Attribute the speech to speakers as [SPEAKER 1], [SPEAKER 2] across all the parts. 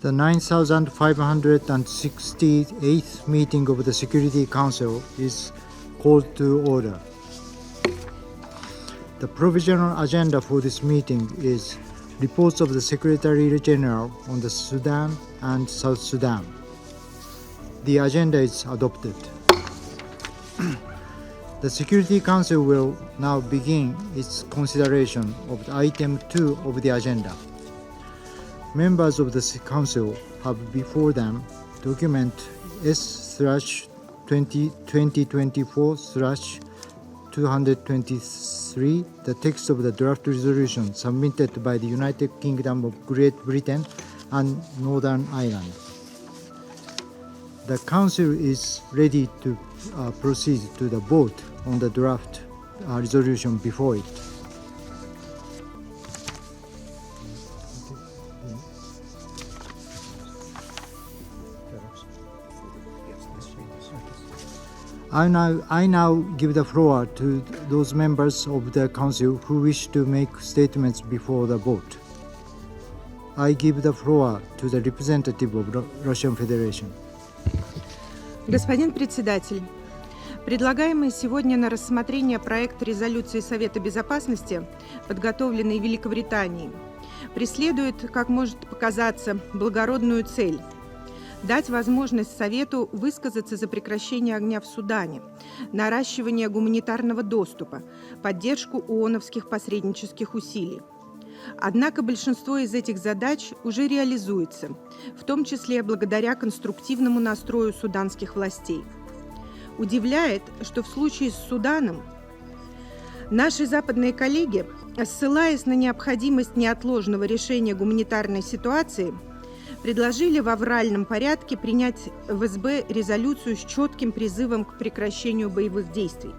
[SPEAKER 1] The 9,568th meeting of the Security Council is called to order. The provisional agenda for this meeting is reports of the Secretary General on the Sudan and South Sudan. The agenda is adopted. The Security Council will now begin its consideration of item 2 of the agenda. Members of the Council have before them document S/2024/223, the text of the draft resolution submitted by the United Kingdom of Great Britain and Northern Ireland. The Council is ready to proceed to the vote on the draft resolution before it. I now give the floor to those members of the Council who wish to make statements before the vote. I give the floor to the representative of the Russian Federation.
[SPEAKER 2] Господин председатель, предлагаемый сегодня на рассмотрение проект резолюции Совета Безопасности, подготовленный Великобританией, преследует, как может показаться, благородную цель – дать возможность Совету высказаться за прекращение огня в Судане, наращивание гуманитарного доступа, поддержку ООНовских посреднических усилий. Однако большинство из этих задач уже реализуется, в том числе благодаря конструктивному настрою суданских властей. Удивляет, что в случае с Суданом наши западные коллеги, ссылаясь на необходимость неотложного решения гуманитарной ситуации, предложили в авральном порядке принять в СБ резолюцию с четким призывом к прекращению боевых действий.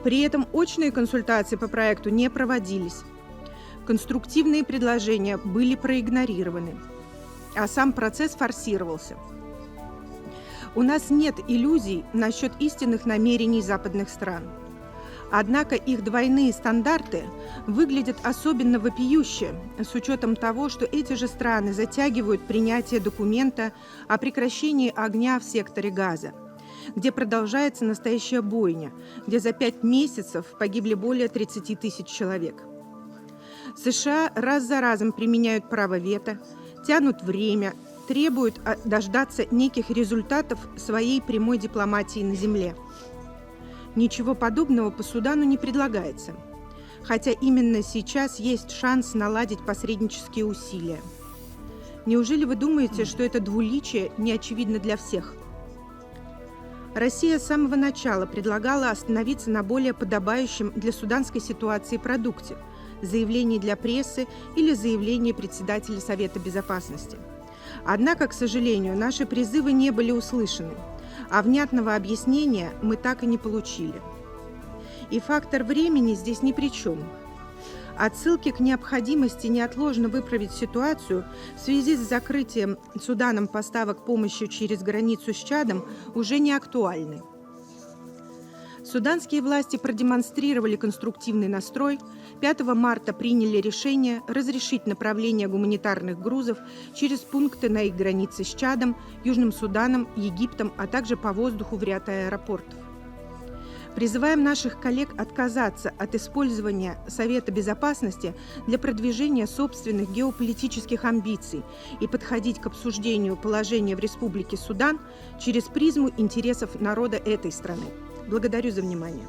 [SPEAKER 2] При этом очные консультации по проекту не проводились. Конструктивные предложения были проигнорированы, а сам процесс форсировался. У нас нет иллюзий насчет истинных намерений западных стран. Однако их двойные стандарты выглядят особенно вопиюще, с учетом того, что эти же страны затягивают принятие документа о прекращении огня в секторе Газа, где продолжается настоящая бойня, где за 5 месяцев погибли более 30 тысяч человек. США раз за разом применяют право вето, тянут время, требуют дождаться неких результатов своей прямой дипломатии на земле. Ничего подобного по Судану не предлагается, хотя именно сейчас есть шанс наладить посреднические усилия. Неужели вы думаете, что это двуличие не очевидно для всех? Россия с самого начала предлагала остановиться на более подобающем для суданской ситуации продукте – заявлении для прессы или заявлении председателя Совета Безопасности. Однако, к сожалению, наши призывы не были услышаны, а внятного объяснения мы так и не получили. И фактор времени здесь ни при чем. Отсылки к необходимости неотложно выправить ситуацию в связи с закрытием Суданом поставок помощи через границу с Чадом уже не актуальны. Суданские власти продемонстрировали конструктивный настрой, 5 марта приняли решение разрешить направление гуманитарных грузов через пункты на их границе с Чадом, Южным Суданом, Египтом, а также по воздуху в ряд аэропортов. Призываем наших коллег отказаться от использования Совета Безопасности для продвижения собственных геополитических амбиций и подходить к обсуждению положения в Республике Судан через призму интересов народа этой страны. Благодарю за внимание.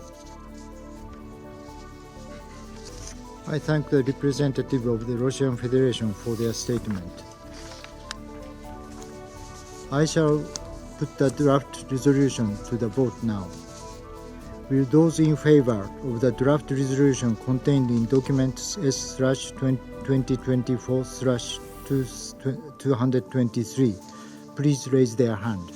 [SPEAKER 1] I thank the representative of the Russian Federation for their statement. I shall put the draft resolution to the vote now. Will those in favor of the draft resolution contained in document S/2024/223 please raise their hand.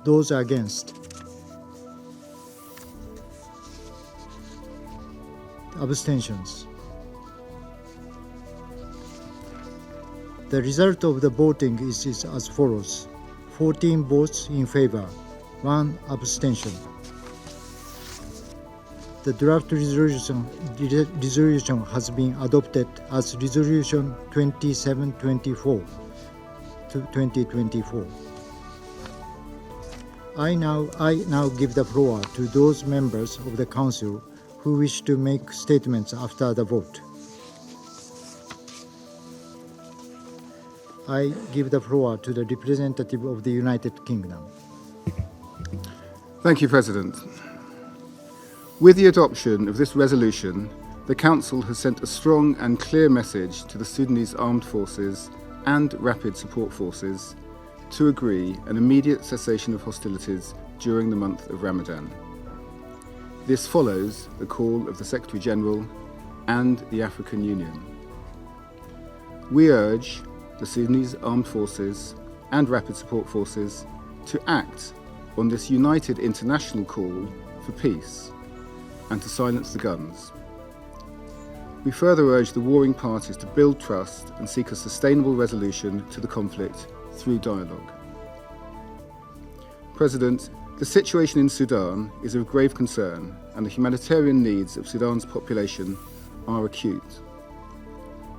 [SPEAKER 1] Those against. Abstentions. The result of the voting is as follows: 14 votes in favor, 1 abstention. The draft resolution has been adopted as Resolution 2724 to 2024. I now give the floor to those members of the Council who wish to make statements after the vote. I give the floor to the representative of the United Kingdom.
[SPEAKER 3] Thank you, President. With the adoption of this resolution, the Council has sent a strong and clear message to the Sudanese armed forces and rapid support forces to agree an immediate cessation of hostilities during the month of Ramadan. This follows the call of the Secretary-General and the African Union. We urge the Sudanese armed forces and rapid support forces to act on this united international call for peace and to silence the guns. We further urge the warring parties to build trust and seek a sustainable resolution to the conflict through dialogue. President, the situation in Sudan is of grave concern and the humanitarian needs of Sudan's population are acute.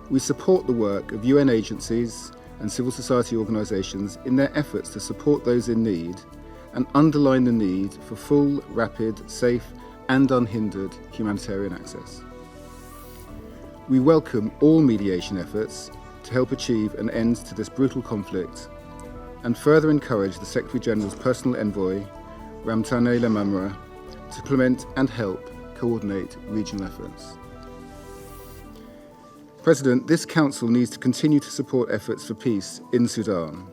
[SPEAKER 3] We support the work of UN agencies and civil society organisations in their efforts to support those in need and underline the need for full, rapid, safe and unhindered humanitarian access. We welcome all mediation efforts to help achieve an end to this brutal conflict and further encourage the Secretary-General's personal envoy, Ramtane Lamamra, to implement and help coordinate regional efforts. President, this Council needs to continue to support efforts for peace in Sudan.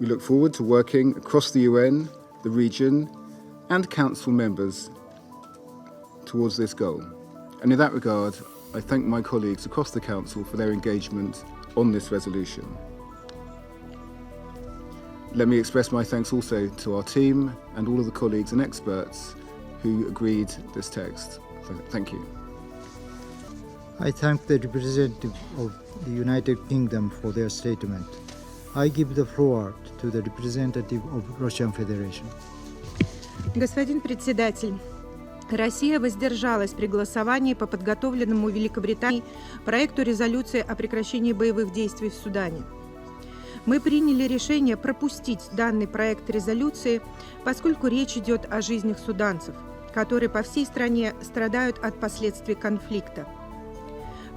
[SPEAKER 3] We look forward to working across the UN, the region, and Council members towards this goal. And in that regard, I thank my colleagues across the Council for their engagement on this resolution. Let me express my thanks also to our team and all of the colleagues and experts who agreed this text. Thank you.
[SPEAKER 1] I thank the representative of the United Kingdom for their statement. I give the floor to the representative of Russian Federation.
[SPEAKER 2] Господин председатель, Россия воздержалась при голосовании по подготовленному Великобританией проекту резолюции о прекращении боевых действий в Судане. Мы приняли решение пропустить данный проект резолюции, поскольку речь идет о жизнях суданцев, которые по всей стране страдают от последствий конфликта.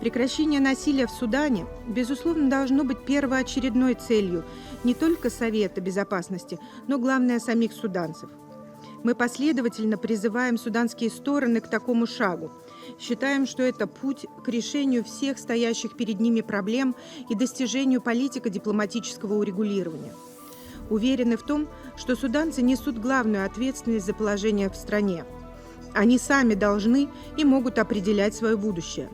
[SPEAKER 2] Прекращение насилия в Судане, безусловно, должно быть первоочередной целью не только Совета Безопасности, но главное самих суданцев. Мы последовательно призываем суданские стороны к такому шагу. Считаем, что это путь к решению всех стоящих перед ними проблем и достижению политико-дипломатического урегулирования. Уверены в том, что суданцы несут главную ответственность за положение в стране. Они сами должны и могут определять свое будущее.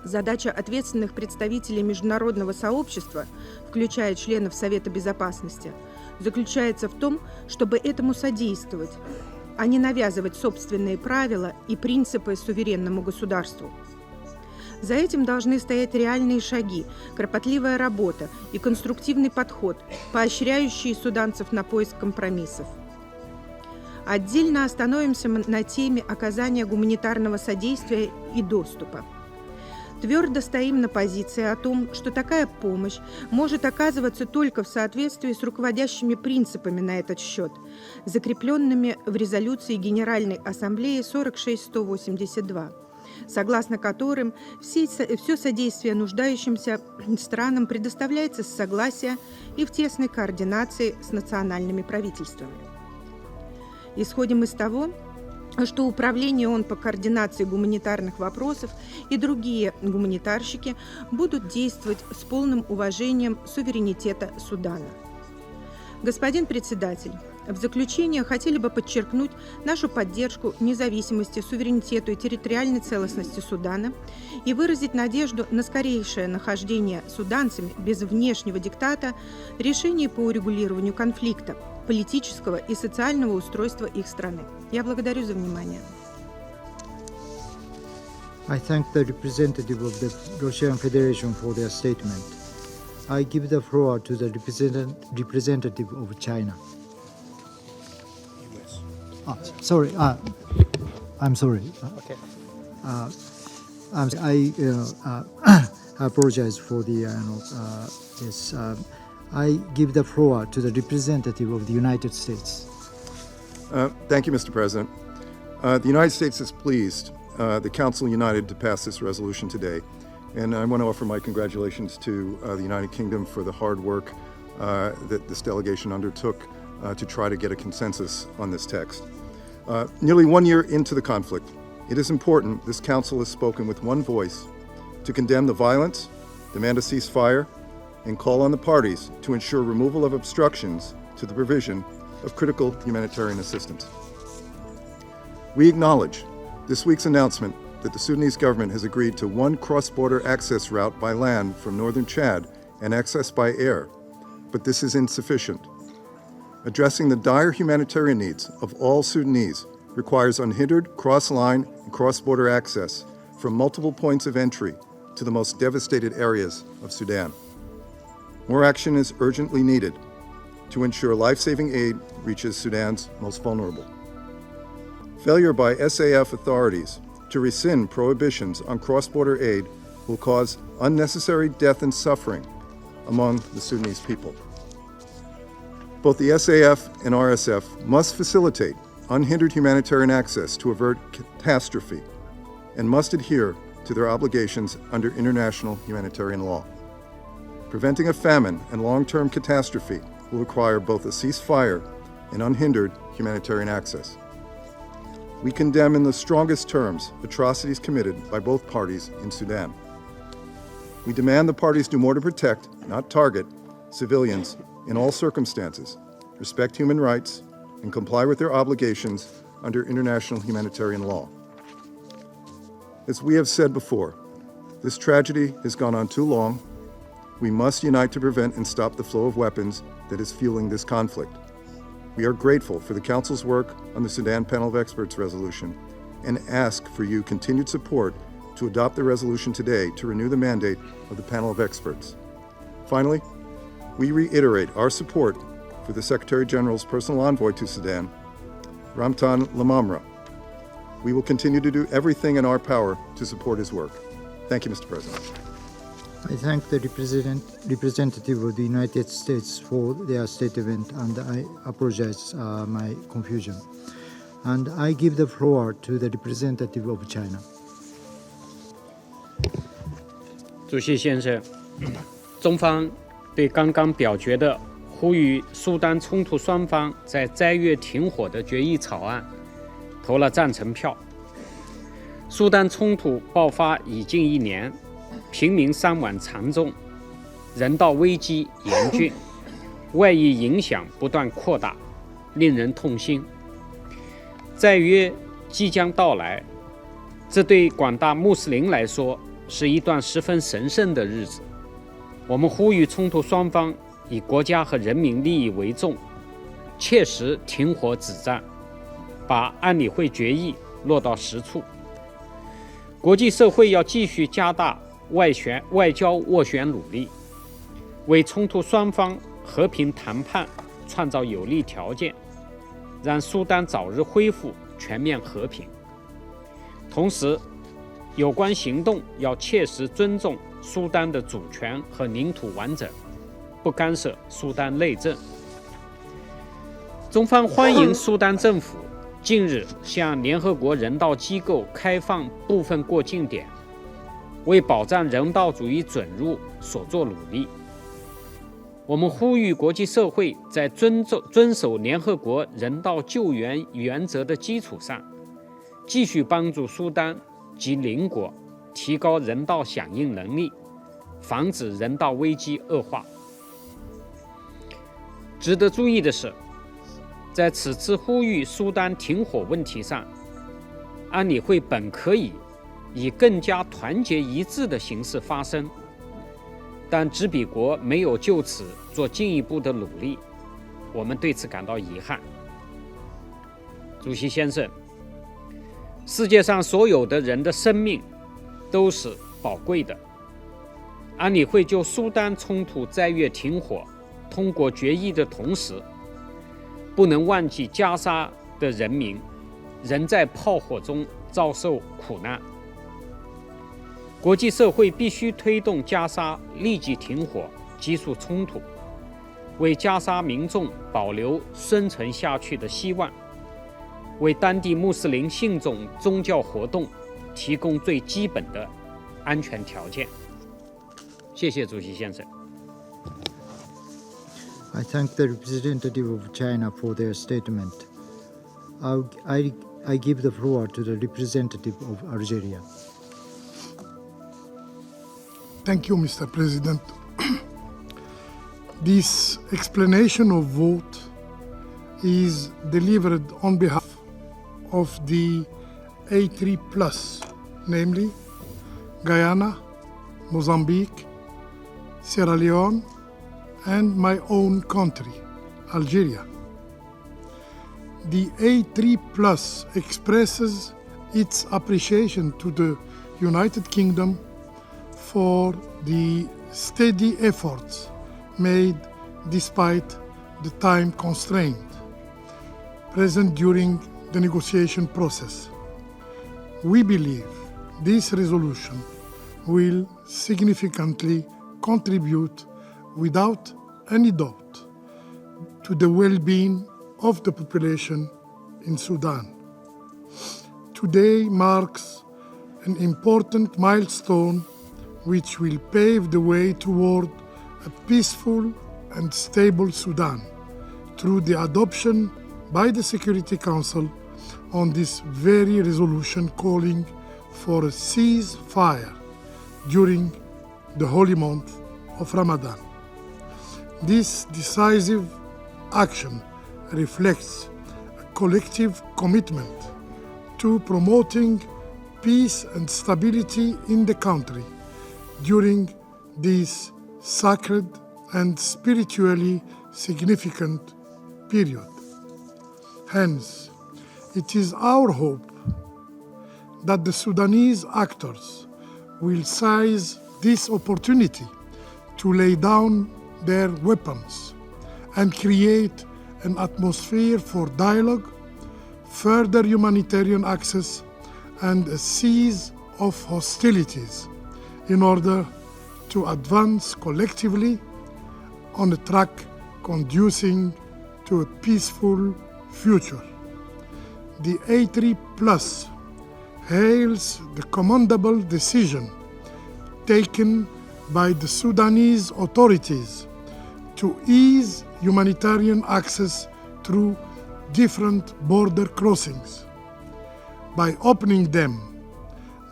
[SPEAKER 2] Задача ответственных представителей международного сообщества, включая членов Совета Безопасности, заключается в том, чтобы этому содействовать, а не навязывать собственные правила и принципы суверенному государству. За этим должны стоять реальные шаги, кропотливая работа и конструктивный подход, поощряющие суданцев на поиск компромиссов. Отдельно остановимся на теме оказания гуманитарного содействия и доступа. Твердо стоим на позиции о том, что такая помощь может оказываться только в соответствии с руководящими принципами на этот счет, закрепленными в резолюции Генеральной Ассамблеи 46182, согласно которым все содействие нуждающимся странам предоставляется с согласия и в тесной координации с национальными правительствами. Исходим из того, что Управление ООН по координации гуманитарных вопросов и другие гуманитарщики будут действовать с полным уважением суверенитета Судана. Господин председатель, в заключение хотели бы подчеркнуть нашу поддержку независимости, суверенитету и территориальной целостности Судана и выразить надежду на скорейшее нахождение суданцами без внешнего диктата решений по урегулированию конфликта, политического и социального устройства их страны. Я благодарю за внимание.
[SPEAKER 1] I thank the representative of the Russian Federation for their statement. I give the floor to the representative of China. Sorry. I'm sorry.
[SPEAKER 4] Okay.
[SPEAKER 1] I apologize for the this. I give the floor to the representative of the United States.
[SPEAKER 5] Thank you, Mr. President. The United States is pleased the Council united to pass this resolution today, and I want to offer my congratulations to the United Kingdom for the hard work that this delegation undertook to try to get a consensus on this text. Nearly 1 year into the conflict, it is important this Council has spoken with one voice to condemn the violence, demand a ceasefire, and call on the parties to ensure removal of obstructions to the provision of critical humanitarian assistance. We acknowledge this week's announcement that the Sudanese government has agreed to one cross-border access route by land from northern Chad and access by air, but this is insufficient. Addressing the dire humanitarian needs of all Sudanese requires unhindered cross-line and cross-border access from multiple points of entry to the most devastated areas of Sudan. More action is urgently needed to ensure life-saving aid reaches Sudan's most vulnerable. Failure by SAF authorities to rescind prohibitions on cross-border aid will cause unnecessary death and suffering among the Sudanese people. Both the SAF and RSF must facilitate unhindered humanitarian access to avert catastrophe and must adhere to their obligations under international humanitarian law. Preventing a famine and long-term catastrophe will require both a ceasefire and unhindered humanitarian access. We condemn in the strongest terms atrocities committed by both parties in Sudan. We demand the parties do more to protect, not target, civilians in all circumstances, respect human rights, and comply with their obligations under international humanitarian law. As we have said before, this tragedy has gone on too long. We must unite to prevent and stop the flow of weapons that is fueling this conflict. We are grateful for the Council's work on the Sudan Panel of Experts resolution and ask for your continued support to adopt the resolution today to renew the mandate of the Panel of Experts. Finally, we reiterate our support for the Secretary General's personal envoy to Sudan, Ramtan Lamamra. We will continue to do everything in our power to support his work. Thank you, Mr. President.
[SPEAKER 1] I thank the representative of the United States for their statement, and I apologize my confusion. And I give the floor to the representative of China.
[SPEAKER 4] 主席先生，中方对刚刚表决的呼吁苏丹冲突双方在斋月停火的决议草案投了赞成票。苏丹冲突爆发已近1年，平民伤亡惨重，人道危机严峻，外溢影响不断扩大，令人痛心。斋月即将到来，这对广大穆斯林来说是一段十分神圣的日子。我们呼吁冲突双方以国家和人民利益为重，切实停火止战，把安理会决议落到实处。国际社会要继续加大外交斡旋努力，为冲突双方和平谈判创造有利条件，让苏丹早日恢复全面和平。同时，有关行动要切实尊重苏丹的主权和领土完整，不干涉苏丹内政。中方欢迎苏丹政府近日向联合国人道机构开放部分过境点，为保障人道主义准入所做努力。我们呼吁国际社会在遵守联合国人道救援原则的基础上，继续帮助苏丹及邻国提高人道响应能力，防止人道危机恶化。值得注意的是，在此次呼吁苏丹停火问题上，安理会本可以以更加团结一致的形式发声，但执笔国没有就此做进一步的努力，我们对此感到遗憾。主席先生，世界上所有的人的生命都是宝贵的。安理会就苏丹冲突斋月停火通过决议的同时，不能忘记加沙的人民仍在炮火中遭受苦难。国际社会必须推动加沙立即停火，结束冲突，为加沙民众保留生存下去的希望，为当地穆斯林信众宗教活动提供最基本的安全条件。谢谢主席先生。
[SPEAKER 1] I thank the representative of China for their statement. I give the floor to the representative of Algeria.
[SPEAKER 6] Thank you, Mr. President. This explanation of vote is delivered on behalf of the A3+, namely Guyana, Mozambique, Sierra Leone, and my own country, Algeria. The A3+ expresses its appreciation to the United Kingdom for the steady efforts made despite the time constraint present during the negotiation process. We believe this resolution will significantly contribute without any doubt to the well-being of the population in Sudan. Today marks an important milestone which will pave the way toward a peaceful and stable Sudan through the adoption by the Security Council on this very resolution calling for a ceasefire during the holy month of Ramadan. This decisive action reflects a collective commitment to promoting peace and stability in the country during this sacred and spiritually significant period. Hence, it is our hope that the Sudanese actors will seize this opportunity to lay down their weapons and create an atmosphere for dialogue, further humanitarian access, and a cease of hostilities in order to advance collectively on a track conducing to a peaceful future. The A3+ hails the commendable decision taken by the Sudanese authorities to ease humanitarian access through different border crossings. By opening them,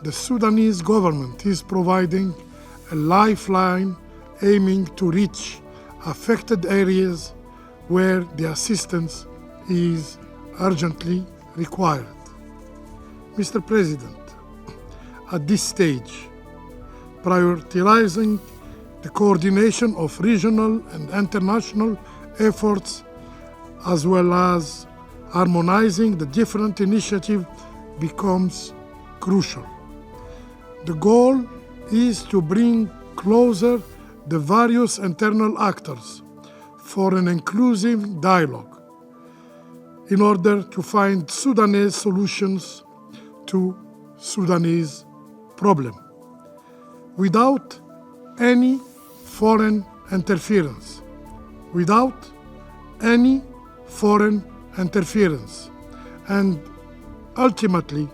[SPEAKER 6] the Sudanese government is providing a lifeline aiming to reach affected areas where the assistance is urgently required. Mr. President, at this stage, prioritizing the coordination of regional and international efforts as well as harmonizing the different initiatives becomes crucial. The goal is to bring closer the various internal actors for an inclusive dialogue in order to find Sudanese solutions to Sudanese problem without any foreign interference, and ultimately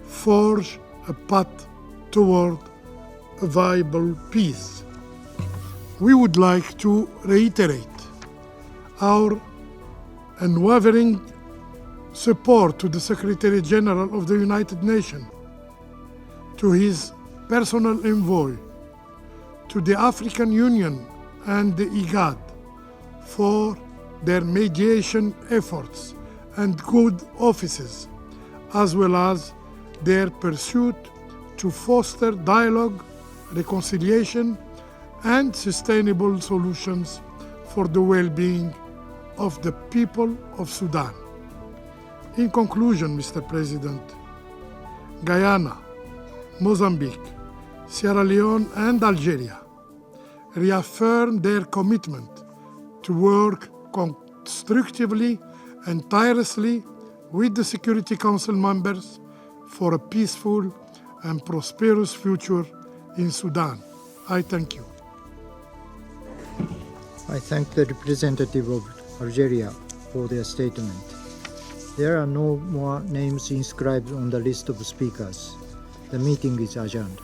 [SPEAKER 6] forge a path toward a viable peace. We would like to reiterate our unwavering support to the Secretary General of the United Nations, to his personal envoy, to the African Union and the IGAD for their mediation efforts and good offices, as well as their pursuit to foster dialogue, reconciliation, and sustainable solutions for the well-being of the people of Sudan. In conclusion, Mr. President, Guyana, Mozambique, Sierra Leone, and Algeria reaffirm their commitment to work constructively and tirelessly with the Security Council members for a peaceful and prosperous future in Sudan. I thank you.
[SPEAKER 1] I thank the representative of Algeria for their statement. There are no more names inscribed on the list of speakers. The meeting is adjourned.